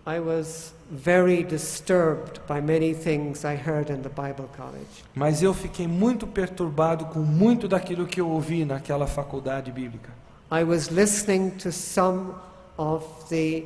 I was very disturbed by many things I heard in the Bible college. Mas eu fiquei muito perturbado com muito daquilo que eu ouvi naquela faculdade bíblica. I was listening to some of the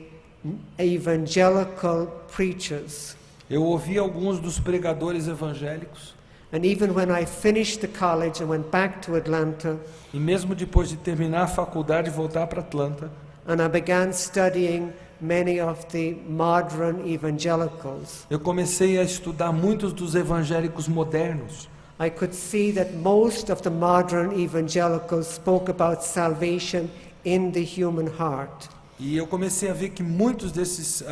evangelical preachers. Eu ouvi alguns dos pregadores evangélicos. And even when I finished the college and went back to Atlanta, E mesmo depois de terminar a faculdade e voltar para Atlanta, and I began studying many of the modern evangelicals, eu comecei a estudar muitos dos evangélicos modernos. I could see that most of the modern evangelicals spoke about salvation in the human heart. E eu comecei a ver que muitos desses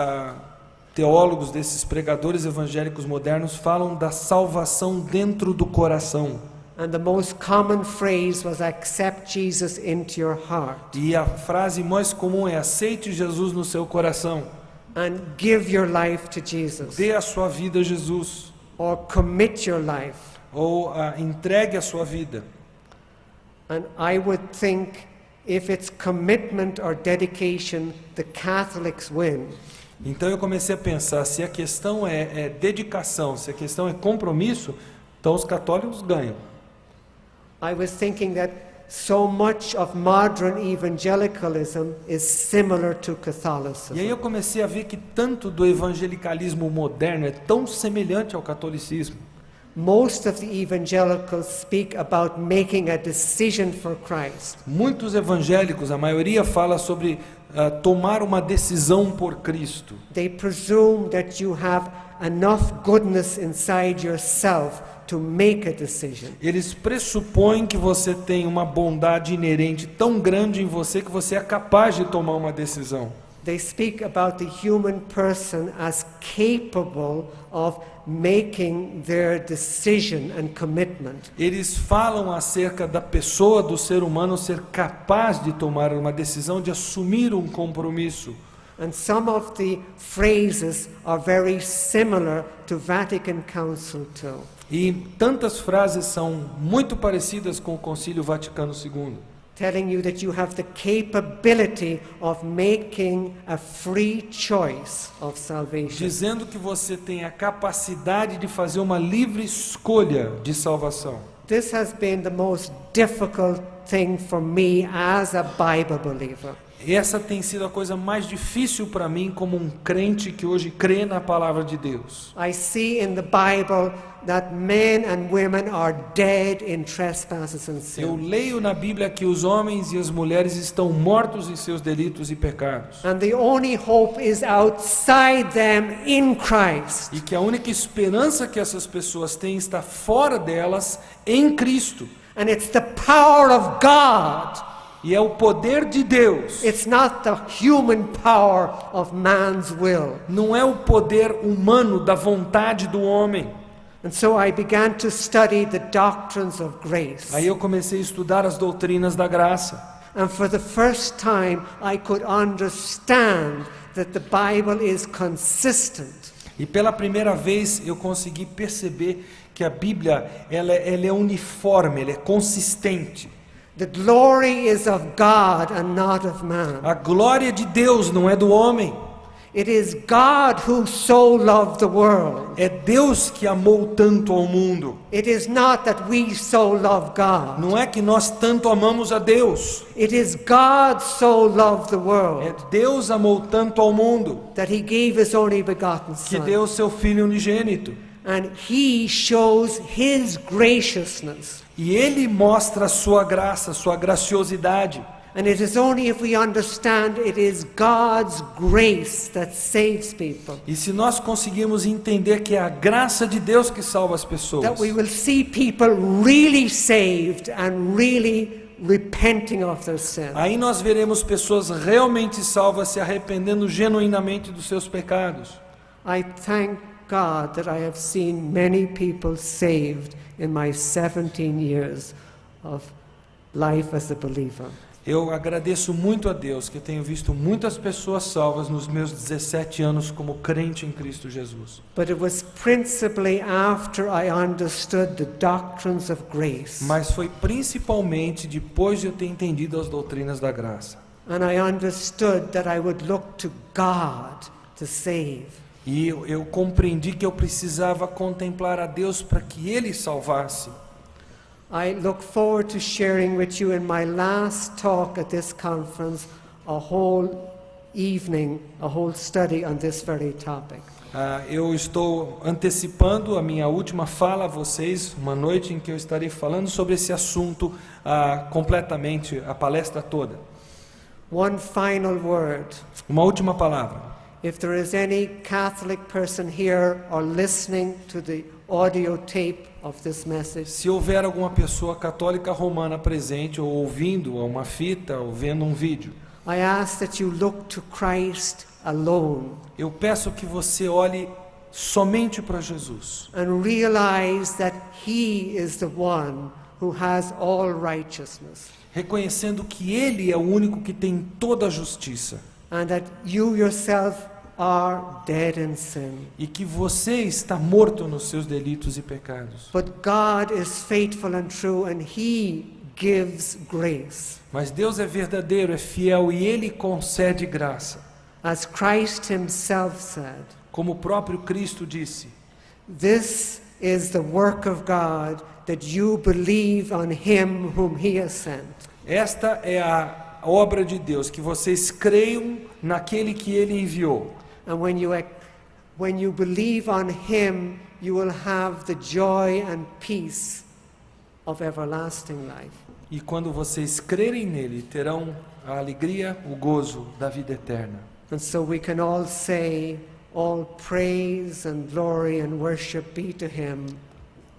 teólogos, desses pregadores evangélicos modernos falam da salvação dentro do coração. And the most common phrase was, accept Jesus into your heart. E a frase mais comum é: aceite Jesus no seu coração. And give your life to Jesus. Dê a sua vida a Jesus. Or commit your life. Ou entregue a sua vida. And I would think, if it's commitment or dedication, the Catholics win. Então eu comecei a pensar, se a questão é dedicação, se a questão é compromisso, então os católicos ganham. I was thinking that so much of modern evangelicalism is similar to Catholicism. E aí eu comecei a ver que tanto do evangelicalismo moderno é tão semelhante ao catolicismo. Most of the evangelicals speak about making a decision for Christ. Muitos evangélicos, a maioria fala sobre tomar uma decisão por Cristo. They presume that you have enough goodness inside yourself to make a decision. Eles pressupõem que você tem uma bondade inerente tão grande em você que você é capaz de tomar uma decisão. They speak about the human person as capable of making their decision and commitment. Eles falam acerca da pessoa, do ser humano ser capaz de tomar uma decisão, de assumir um compromisso. And some of the phrases are very similar to Vatican Council II. E tantas frases são muito parecidas com o Concílio Vaticano II. Telling you that you have the capability of making a free choice of salvation. Dizendo que você tem a capacidade de fazer uma livre escolha de salvação. This has been the most difficult thing for me as a Bible believer. Essa tem sido a coisa mais difícil para mim como um crente que hoje crê na palavra de Deus. I see in the Bible that men and women are dead in trespasses and Eu sin. leio na Bíblia que os homens e as mulheres estão mortos em seus delitos e pecados. And the only hope is outside them in Christ. E que a única esperança que essas pessoas têm está fora delas em Cristo. And it's the power of God. E é o poder de Deus. It's not the human power of man's will. Não é o poder humano da vontade do homem. And so I began to study the doctrines of grace. Aí eu comecei a estudar as doutrinas da graça. And for the first time I could understand that the Bible is consistent. E pela primeira vez eu consegui perceber que a Bíblia ela é uniforme, ela é consistente. The glory is of God and not of man. A glória de Deus não é do homem. It is God who so loved the world. É Deus que amou tanto ao mundo. It is not that we so love God. Não é que nós tanto amamos a Deus. It is God so loved the É world Deus amou tanto ao mundo that he gave his only begotten que Son. deu o seu Filho unigênito. And he shows his graciousness. E Ele mostra a sua graça, a sua graciosidade. And it is only if we understand it is God's grace that saves people E se nós conseguirmos entender que é a graça de Deus que salva as pessoas, that we will see people really saved and really repenting of their sin. aí nós veremos pessoas realmente salvas se arrependendo genuinamente dos seus pecados. I thank God that I have seen many people saved in my 17 years of life as a believer. Eu agradeço muito a Deus que eu tenho visto muitas pessoas salvas nos meus 17 anos como crente em Cristo Jesus. But it was principally after I understood the doctrines of grace. Mas foi principalmente depois de eu ter entendido as doutrinas da graça. And I understood that I would look to God to save. E eu compreendi que eu precisava contemplar a Deus para que Ele salvasse. I look forward to sharing with you in my last talk at this conference a whole evening, a whole study on this very topic. Eu estou antecipando a minha última fala a vocês, uma noite em que eu estarei falando sobre esse assunto completamente, a palestra toda. One final word. Uma última palavra. If there is any Catholic person here or listening to the audio tape of this message, Se houver alguma pessoa católica romana presente, ou ouvindo uma fita, ou vendo um vídeo, I ask that you look to Christ alone eu peço que você olhe somente para Jesus and realize that He is the one who has all righteousness, reconhecendo que Ele é o único que tem toda a justiça and that you yourself are dead in sin. e que você está morto nos seus delitos e pecados. But God is faithful and true, and He gives grace. Mas Deus é verdadeiro, é fiel e Ele concede graça. As Christ Himself said, Como o próprio Cristo disse, this is the work of God, that you believe on Him whom He has sent. esta é a obra de Deus, que vocês creiam naquele que Ele enviou. And when you believe on Him, you will have the joy and peace of everlasting life. E quando vocês crerem nele, terão a alegria, o gozo da vida eterna. And so we can all say, all praise and glory and worship be to Him,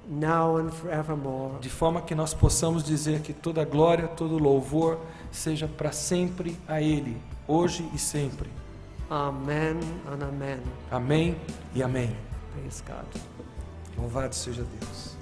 now and forevermore. De forma que nós possamos dizer que toda glória, todo louvor seja para sempre a Ele, hoje e sempre. Amen and amen. Amém e amém. Praise God. Louvado seja Deus.